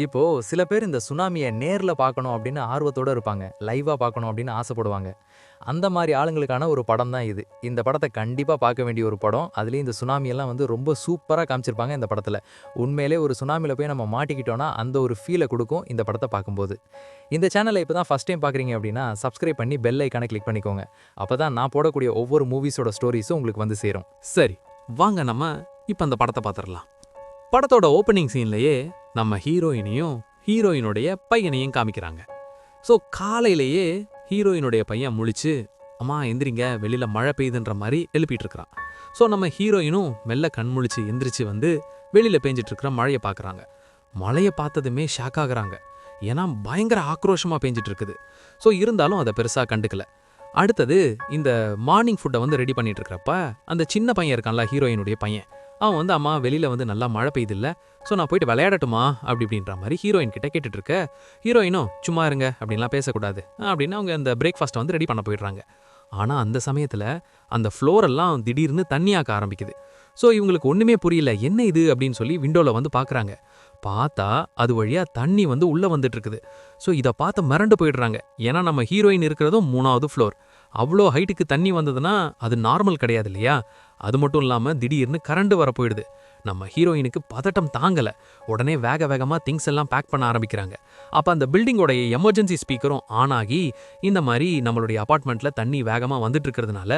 இப்போ சில பேர் இந்த சுனாமிய நேர்ல பார்க்கணும் அப்படின்னு ஆர்வத்தோட இருப்பாங்க. லைவா பார்க்கணும் அப்படின்னு ஆசைப்படுவாங்க. அந்த மாரி ஆளுங்களுக்கான ஒரு படம் தான் இது. இந்த படத்த கண்டிப்பா பார்க்க வேண்டிய ஒரு படம். அதுலயும் இந்த சுனாமி எல்லாம் வந்து ரொம்ப சூப்பரா காமிச்சிருப்பாங்க இந்த படத்துல. உண்மையிலே ஒரு சுனாமில போய் நம்ம மாட்டிக்கிட்டோம்னா, அந்த ஒரு ஃபீல குடுக்கும் இந்த படத்த பார்க்கும்போது. இந்த சேனல இப்ப தான் ஃபர்ஸ்ட் டைம் பார்க்குறீங்க அப்படின்னா, சப்ஸ்கிரைப் பண்ணி பெல் ஐகான கிளிக் பண்ணிக்கோங்க. அப்பதான் நான் போடக்கூடிய ஒவ்வொரு மூவிஸோட ஸ்டோரீஸும் உங்களுக்கு வந்து சேரும். சரி, வாங்க நம்ம இப்ப அந்த படத்தை பார்த்துடலாம். படத்தோட ஓப்பனிங் சீன்லயே நம்ம ஹீரோயினையும் ஹீரோயினுடைய பையனையும் காமிக்கிறாங்க. ஸோ காலையிலேயே ஹீரோயினுடைய பையன் முழிச்சு, அம்மா எந்திரிங்க, வெளியில மழை பெய்யுதுன்ற மாதிரி எழுப்பிட்டு இருக்கிறான். ஸோ நம்ம ஹீரோயினும் மெல்ல கண் முழிச்சு எந்திரிச்சு வந்து வெளியில பெஞ்சிட்டு இருக்கிற மழையை பார்க்குறாங்க. மழையை பார்த்ததுமே ஷாக் ஆகுறாங்க. ஏன்னா பயங்கர ஆக்ரோஷமா பெஞ்சிட்டு இருக்குது. ஸோ இருந்தாலும் அதை பெருசா கண்டுக்கல. அடுத்தது இந்த மார்னிங் ஃபுட்டை வந்து ரெடி பண்ணிட்டு இருக்கிறப்ப அந்த சின்ன பையன் இருக்கான்ல, ஹீரோயினுடைய பையன், அவன் வந்து அம்மா வெளியில வந்து நல்லா மழை பெய்யுது இல்ல, ஸோ நான் போயிட்டு விளையாடட்டுமா அப்படின்ற மாதிரி ஹீரோயின் கிட்ட கேட்டுட்டு இருக்க, ஹீரோயினும் சும்மா இருங்க அப்படின்லாம் பேசக்கூடாது அப்படின்னு அவங்க அந்த பிரேக்ஃபாஸ்ட்டை வந்து ரெடி பண்ண போயிடுறாங்க. ஆனா அந்த சமயத்துல அந்த ஃப்ளோர் எல்லாம் திடீர்னு தண்ணியாக்க ஆரம்பிக்குது. ஸோ இவங்களுக்கு ஒண்ணுமே புரியல, என்ன இது அப்படின்னு சொல்லி விண்டோல வந்து பாக்குறாங்க. பார்த்தா அது வழியா தண்ணி வந்து உள்ள வந்துட்டு இருக்குது. ஸோ இதை பார்த்து மிரண்டு போயிடுறாங்க. ஏன்னா நம்ம ஹீரோயின் இருக்கிறதும் 3வது ஃப்ளோர். அவ்வளோ ஹைட்டுக்கு தண்ணி வந்ததுன்னா அது நார்மல் கிடையாது இல்லையா? அது மட்டும் இல்லாம திடீர்னு கரண்ட் வர போயிடுது. நம்ம ஹீரோயினுக்கு பதட்டம் தாங்கல. உடனே வேக வேகமா திங்ஸ் எல்லாம் பேக் பண்ண ஆரம்பிக்கிறாங்க. அப்ப அந்த பில்டிங்கோட எமர்ஜென்சி ஸ்பீக்கரும் ஆன் ஆகி, இந்த மாதிரி நம்மளுடைய அபார்ட்மெண்ட்ல தண்ணி வேகமா வந்துட்டு இருக்கிறதுனால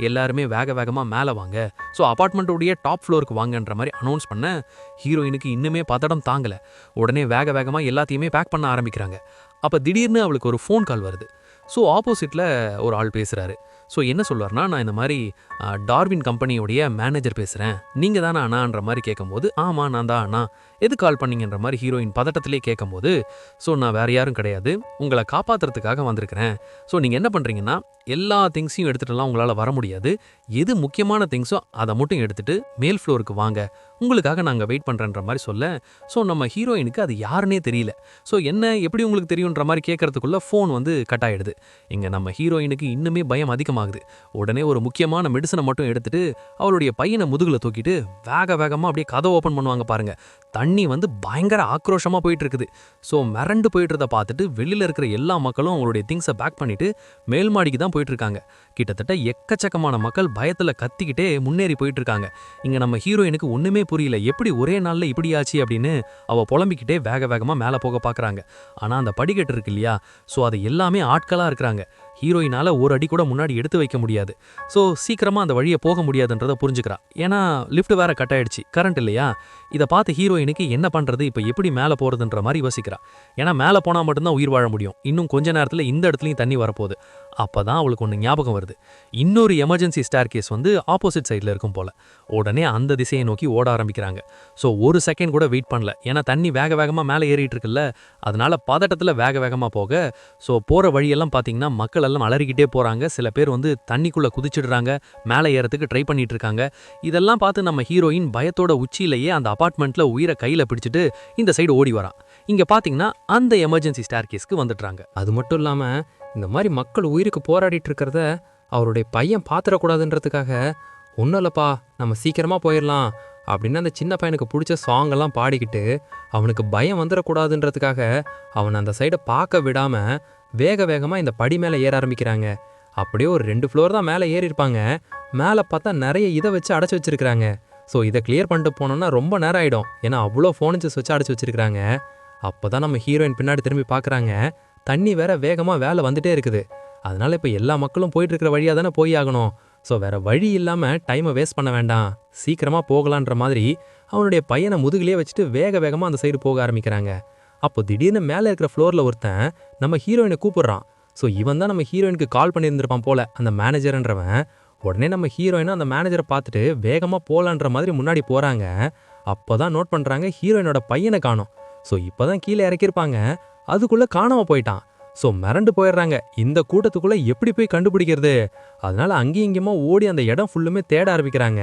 எல்லாருமே வேக வேகமா மேல வாங்க, ஸோ அபார்ட்மெண்ட்டோடைய டாப் ஃப்ளோருக்கு வாங்கன்ற மாதிரி அனௌன்ஸ் பண்ண, ஹீரோயினுக்கு இன்னுமே பதட்டம் தாங்கல. உடனே வேக வேகமா எல்லாத்தையுமே பேக் பண்ண ஆரம்பிக்கிறாங்க. அப்ப திடீர்னு அவளுக்கு ஒரு ஃபோன் கால் வருது. ஸோ ஆப்போசிட்ல ஒரு ஆள் பேசுறாரு. ஸோ என்ன சொல்வார்னா, நான் இந்த மாதிரி டார்வின் கம்பெனியோடைய மேனேஜர் பேசுகிறேன், நீங்கள் தானே அண்ணான்ற மாதிரி கேட்கும்போது, ஆமாம் நான் தான் அண்ணா, எது கால் பண்ணீங்கன்ற மாதிரி ஹீரோயின் பதட்டத்திலே கேட்கும்போது, ஸோ நான் வேற யாரும் கிடையாது, உங்களை காப்பாற்றுறதுக்காக வந்திருக்கிறேன். ஸோ நீங்கள் என்ன பண்ணுறீங்கன்னா, எல்லா திங்ஸையும் எடுத்துகிட்டுலாம் உங்களால் வர முடியாது, எது முக்கியமான திங்ஸோ அதை மட்டும் எடுத்துகிட்டு மேல் ஃப்ளோருக்கு வாங்க, உங்களுக்காக நாங்கள் வெயிட் பண்ணுறன்ற மாதிரி சொல்ல, ஸோ நம்ம ஹீரோயினுக்கு அது யாருன்னே தெரியல. ஸோ என்ன எப்படி உங்களுக்கு தெரியுன்ற மாதிரி கேட்கறதுக்குள்ள ஃபோன் வந்து கட் ஆயிடுது. இங்கே நம்ம ஹீரோயினுக்கு இன்னுமே பயம் அதிகமாகுது. உடனே ஒரு முக்கியமான மெடிசனை மட்டும் எடுத்துட்டு அவளுடைய பையனை முதுகுல தூக்கிட்டு வேக வேகமாக அப்படியே கதை ஓப்பன் பண்ணுவாங்க பாருங்க. தண்ணி வந்து பயங்கர ஆக்ரோஷமாக போயிட்டு இருக்குது. ஸோ மிரண்டு போயிட்டுறதை பார்த்துட்டு வெளியில் இருக்கிற எல்லா மக்களும் அவங்களுடைய திங்ஸை பேக் பண்ணிட்டு மேல் மாடிக்கு தான் போயிட்டு இருக்காங்க. கிட்டத்தட்ட எக்கச்சக்கமான மக்கள் பயத்தில் கத்திக்கிட்டே முன்னேறி போயிட்டு இருக்காங்க. இங்கே நம்ம ஹீரோயினுக்கு ஒன்றுமே புரியல, எப்படி ஒரே நாளில் இப்படி ஆச்சு அப்படின்னு அவள் புலம்பிக்கிட்டே வேக வேகமாக மேலே போக பார்க்குறாங்க. ஆனால் அந்த படிக்கட்டு இருக்கு இல்லையா, ஸோ அது எல்லாமே ஆட்களாக இருக்கிறாங்க. ஹீரோயினால ஒரு அடி கூட முன்னாடி எடுத்து வைக்க முடியாது. ஸோ சீக்கிரமா அந்த வழியை போக முடியாதுன்றதை புரிஞ்சுக்கிறா. ஏன்னா லிஃப்ட் வேற கட் ஆயிடுச்சு, கரண்ட் இல்லையா. இதை பார்த்து ஹீரோயினுக்கு என்ன பண்றது, இப்போ எப்படி மேலே போறதுன்ற மாதிரி யோசிக்கிறா. ஏன்னா மேலே போனா மட்டும்தான் உயிர் வாழ முடியும். இன்னும் கொஞ்ச நேரத்தில் இந்த இடத்துலையும் தண்ணி வரப்போகுது. அப்பதான் அவளுக்கு ஒன்று ஞாபகம் வருது. இன்னொரு எமர்ஜென்சி ஸ்டேர் கேஸ் வந்து ஆப்போசிட் சைடில் இருக்கும் போல. உடனே அந்த திசையை நோக்கி ஓட ஆரம்பிக்கிறாங்க. ஸோ ஒரு செகண்ட் கூட வெயிட் பண்ணல, ஏன்னா தண்ணி வேக வேகமாக மேலே ஏறிட்டு இருக்குல்ல. அதனால பதட்டத்தில் வேக வேகமாக போக, ஸோ போகிற வழியெல்லாம் பார்த்தீங்கன்னா மக்கள் எல்லாம் அலறிக்கிட்டே போகிறாங்க. சில பேர் வந்து தண்ணிக்குள்ளே குதிச்சிடுறாங்க, மேலே ஏறத்துக்கு ட்ரை பண்ணிட்டு இருக்காங்க. இதெல்லாம் பார்த்து நம்ம ஹீரோயின் பயத்தோட உச்சியிலேயே அந்த அபார்ட்மெண்ட்டில் உயிரை கையில் பிடிச்சிட்டு இந்த சைடு ஓடி வரான். இங்கே பார்த்தீங்கன்னா அந்த எமர்ஜென்சி ஸ்டேர் கேஸ்க்கு வந்துடுறாங்க. அது மட்டும் இல்லாமல் இந்த மாதிரி மக்கள் உயிருக்கு போராடிட்டு இருக்கிறத அவருடைய பையன் பார்த்துடக்கூடாதுன்றதுக்காக, ஒன்றும் இல்லைப்பா நம்ம சீக்கிரமாக போயிடலாம் அப்படின்னு அந்த சின்ன பையனுக்கு பிடிச்ச சாங்கெல்லாம் பாடிக்கிட்டு அவனுக்கு பயம் வந்துடக்கூடாதுன்றதுக்காக அவனை அந்த சைடை பார்க்க விடாமல் வேக வேகமாக இந்த படி மேலே ஏற ஆரம்பிக்கிறாங்க. அப்படியே ஒரு 2 ஃப்ளோர் தான் மேலே ஏறி இருப்பாங்க. மேலே பார்த்தா நிறைய இதை வச்சு அடைச்சி வச்சிருக்கிறாங்க. ஸோ இதை கிளியர் பண்ணிட்டு போனோம்னா ரொம்ப நேரம் ஆகிடும், ஏன்னா அவ்வளோ ஃபோனிச்சஸ் வச்சு அடைச்சி வச்சிருக்கிறாங்க. அப்போ தான் நம்ம ஹீரோயின் பின்னாடி திரும்பி பார்க்குறாங்க. தண்ணி வேற வேகமாக வேலை வந்துட்டே இருக்குது. அதனால இப்போ எல்லா மக்களும் போயிட்டு இருக்கிற வழியாக தானே போய் ஆகணும். ஸோ வேற வழி இல்லாமல் டைமை வேஸ்ட் பண்ண வேண்டாம், சீக்கிரமாக போகலான்ற மாதிரி அவனுடைய பையனை முதுகிலே வச்சுட்டு வேக வேகமாக அந்த சைடு போக ஆரம்பிக்கிறாங்க. அப்போ திடீர்னு மேலே இருக்கிற ஃப்ளோரில் ஒருத்தன் நம்ம ஹீரோயினை கூப்பிடுறான். ஸோ இவன் தான் நம்ம ஹீரோயினுக்கு கால் பண்ணியிருந்திருப்பான் போல, அந்த மேனேஜர்ன்றவன். உடனே நம்ம ஹீரோயினை அந்த மேனேஜரை பார்த்துட்டு வேகமாக போகலான்ற மாதிரி முன்னாடி போகிறாங்க. அப்போ தான் நோட் பண்ணுறாங்க ஹீரோயினோட பையனை காணோம். ஸோ இப்போ தான் கீழே இறக்கியிருப்பாங்க, அதுக்குள்ளே காணாமல் போயிட்டான். ஸோ மிரண்டு போயிடுறாங்க, இந்த கூட்டத்துக்குள்ளே எப்படி போய் கண்டுபிடிக்கிறது. அதனால அங்கேயும் இங்கேயுமா ஓடி அந்த இடம் ஃபுல்லுமே தேட ஆரம்பிக்கிறாங்க,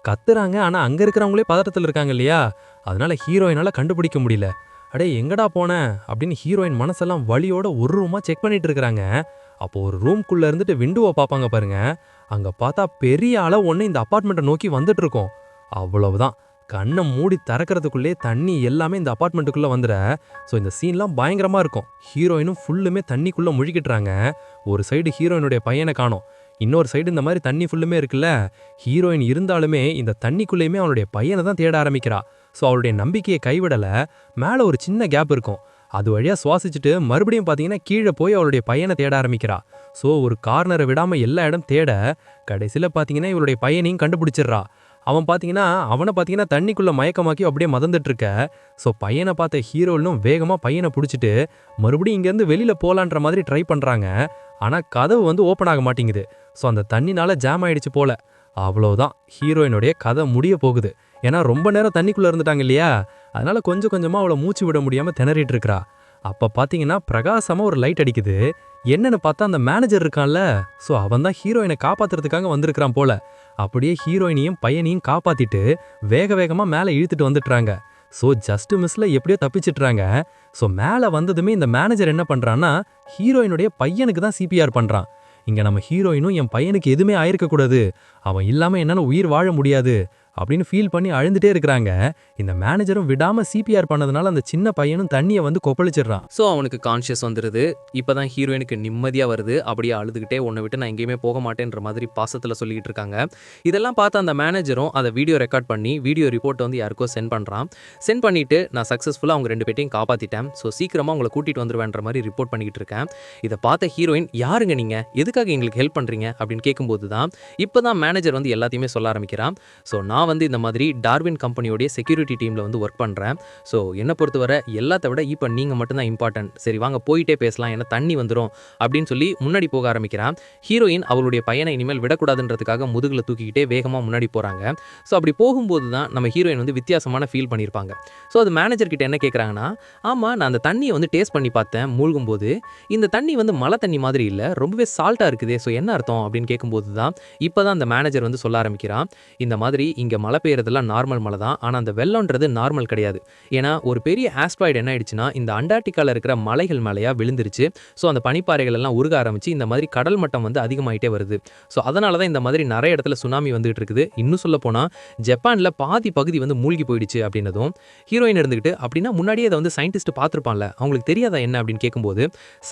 கத்துறாங்க. ஆனால் அங்கே இருக்கிறவங்களே பதட்டத்தில் இருக்காங்க இல்லையா, அதனால ஹீரோயினால் கண்டுபிடிக்க முடியல. அடே எங்கடா போன அப்படின்னு ஹீரோயின் மனசெல்லாம் வலியோட ஒரு ரூமா செக் பண்ணிட்டு இருக்கிறாங்க. அப்போ ஒரு ரூம்குள்ளே இருந்துட்டு விண்டோவை பார்ப்பாங்க பாருங்க. அங்கே பார்த்தா பெரிய அளவு ஒன்று இந்த அப்பார்ட்மெண்ட்டை நோக்கி வந்துட்டு இருக்கோம். அவ்வளவுதான், கண்ணை மூடி திறக்கறதுக்குள்ளே தண்ணி எல்லாமே இந்த அபார்ட்மெண்ட்டுக்குள்ள வந்துட. ஸோ இந்த சீன்லாம் பயங்கரமா இருக்கும். ஹீரோயினும் ஃபுல்லுமே தண்ணிக்குள்ள முழுகிட்டுறாங்க. ஒரு சைடு ஹீரோயினுடைய பையனை காணோம், இன்னொரு சைடு இந்த மாதிரி தண்ணி ஃபுல்லுமே இருக்குல்ல. ஹீரோயின் இருந்தாலுமே இந்த தண்ணிக்குள்ளேயுமே அவளுடைய பையனை தான் தேட ஆரம்பிக்கிறா. ஸோ அவளுடைய நம்பிக்கையை கைவிடல. மேலே ஒரு சின்ன கேப் இருக்கும், அது வழியா சுவாசிச்சுட்டு மறுபடியும் பார்த்தீங்கன்னா கீழே போய் அவளுடைய பையனை தேட ஆரம்பிக்கிறா. ஸோ ஒரு கார்னரை விடாம எல்லா இடம் தேட கடைசியில் பார்த்தீங்கன்னா இவளுடைய பையனையும் கண்டுபிடிச்சிடுறா. அவன் பார்த்தீங்கன்னா அவனை பார்த்தீங்கன்னா தண்ணிக்குள்ள மயக்கமாக்கி அப்படியே மதந்துட்டு இருக்க. ஸோ பையனை பார்த்த ஹீரோயினும் வேகமாக பையனை பிடிச்சிட்டு மறுபடியும் இங்கேருந்து வெளியில் போகலான்ற மாதிரி ட்ரை பண்ணுறாங்க. ஆனால் கதவு வந்து ஓப்பன் ஆக மாட்டேங்குது. ஸோ அந்த தண்ணினால ஜாம் ஆயிடுச்சு போல. அவ்வளோதான், ஹீரோயினுடைய கதை முடிய போகுது. ஏன்னா ரொம்ப நேரம் தண்ணிக்குள்ளே இருந்துட்டாங்க இல்லையா, அதனால கொஞ்சம் கொஞ்சமாக அவளை மூச்சு விட முடியாமல் திணறிட்டு இருக்கிறா. அப்போ பார்த்தீங்கன்னா பிரகாசமாக ஒரு லைட் அடிக்குது. என்னன்னு பார்த்தா அந்த மேனேஜர் இருக்கான்ல, ஸோ அவன் தான் ஹீரோயினை காப்பாத்துறதுக்காக வந்திருக்கிறான் போல. அப்படியே ஹீரோயினையும் பையனையும் காப்பாத்திட்டு வேக வேகமாக மேலே இழுத்துட்டு வந்துட்டுறாங்க. ஸோ ஜஸ்ட் மிஸ்ல எப்படியோ தப்பிச்சிட்றாங்க. ஸோ மேலே வந்ததுமே இந்த மேனேஜர் என்ன பண்ணுறான்னா ஹீரோயினுடைய பையனுக்கு தான் சிபிஆர் பண்ணுறான். இங்கே நம்ம ஹீரோயினும் என் பையனுக்கு எதுவுமே ஆயிருக்கக்கூடாது, அவன் இல்லாமல் என்னால் உயிர் வாழ முடியாது அப்படின்னு ஃபீல் பண்ணி அழுந்துட்டே இருக்கிறாங்க. இந்த மேனேஜரும் விடாமல் சிபிஆர் பண்ணதுனால அந்த சின்ன பையனும் தண்ணியை வந்து கொப்பளிச்சிடுறான். ஸோ அவனுக்கு கான்ஷியஸ் வந்துடுது. இப்போ தான் ஹீரோயினுக்கு நிம்மதியாக வருது. அப்படியே அழுதுகிட்டே உன்னை விட்டு நான் எங்கேயுமே போக மாட்டேன்ற மாதிரி பாசத்தில் சொல்லிக்கிட்டு இருக்காங்க. இதெல்லாம் பார்த்து அந்த மேனேஜரும் அதை வீடியோ ரெக்கார்ட் பண்ணி வீடியோ ரிப்போர்ட் வந்து யாருக்கோ சென்ட் பண்ணுறான். சென்ட் பண்ணிவிட்டு நான் சக்ஸஸ்ஃபுல்லாக அவங்க 2 பேட்டையும் காப்பாற்றிட்டேன், ஸோ சீக்கிரமாக உங்களை கூட்டிகிட்டு வந்துருவேன்ற மாதிரி ரிப்போர்ட் பண்ணிக்கிட்டு இருக்கேன். இதை பார்த்த ஹீரோயின் யாருங்க நீங்கள், எதுக்காக எங்களுக்கு ஹெல்ப் பண்ணுறீங்க அப்படின்னு கேட்கும்போது தான் இப்போ தான் மேனேஜர் வந்து எல்லாத்தையுமே சொல்ல ஆரம்பிக்கிறான். ஸோ நான் வந்து இந்த மாதிரி டார்வின் கம்பெனியோடைய செக்யூரிட்டி டீமில் வந்து ஒர்க் பண்ணுறேன். ஸோ என்னை பொறுத்தவரை எல்லாத்த விட இப்போ நீங்கள் மட்டும்தான் இம்பார்ட்டன்ட். சரி வாங்க போயிட்டே பேசலாம், ஏன்னா தண்ணி வந்துடும் அப்படின்னு சொல்லி முன்னாடி போக ஆரம்பிக்கிறான். ஹீரோயின் அவளுடைய பையனை இனிமேல் விடக்கூடாதுன்றதுக்காக முதுகில் தூக்கிக்கிட்டே வேகமாக முன்னாடி போகிறாங்க. ஸோ அப்படி போகும்போது தான் நம்ம ஹீரோயின் வந்து வித்தியாசமான ஃபீல் பண்ணியிருப்பாங்க. ஸோ அது மேனேஜர் கிட்ட என்ன கேட்குறாங்கன்னா, ஆமாம் நான் அந்த தண்ணியை வந்து டேஸ்ட் பண்ணி பார்த்தேன் மூழ்கும்போது, இந்த தண்ணி வந்து மழை தண்ணி மாதிரி இல்லை, ரொம்பவே சால்ட்டாக இருக்குதே, ஸோ என்ன அர்த்தம் அப்படின்னு கேட்கும்போது தான் இப்போ தான் அந்த மேனேஜர் வந்து சொல்ல ஆரம்பிக்கிறான். இந்த மாதிரி இங்கே மழை பெய்யறதெல்லாம் நார்மல் மழை தான், ஆனால் அந்த வெள்ளம்ன்றது நார்மல் கிடையாது. ஏன்னா ஒரு பெரிய ஆஸ்ட்ராய்டு என்ன ஆயிடுச்சுன்னா இந்த அண்டார்டிகாவில் இருக்கிற மலைகள் மேலேயா விழுந்துருச்சு. ஸோ அந்த பனிப்பாறைகள் எல்லாம் உருக ஆரம்பிச்சு இந்த மாதிரி கடல் மட்டம் வந்து அதிகமாயிட்டே வருது. ஸோ அதனால தான் இந்த மாதிரி நிறைய இடத்துல சுனாமி வந்துகிட்டு இருக்குது. இன்னும் சொல்ல போனால் ஜப்பானில் பாதி பகுதி வந்து மூழ்கி போயிடுச்சு அப்படின்னதும் ஹீரோயின் இருந்துக்கிட்டு, அப்படின்னா முன்னாடியே இதை வந்து சயின்டிஸ்ட் பார்த்துருப்பான்ல, அவங்களுக்கு தெரியாதா என்ன அப்படின்னு கேட்கும்போது,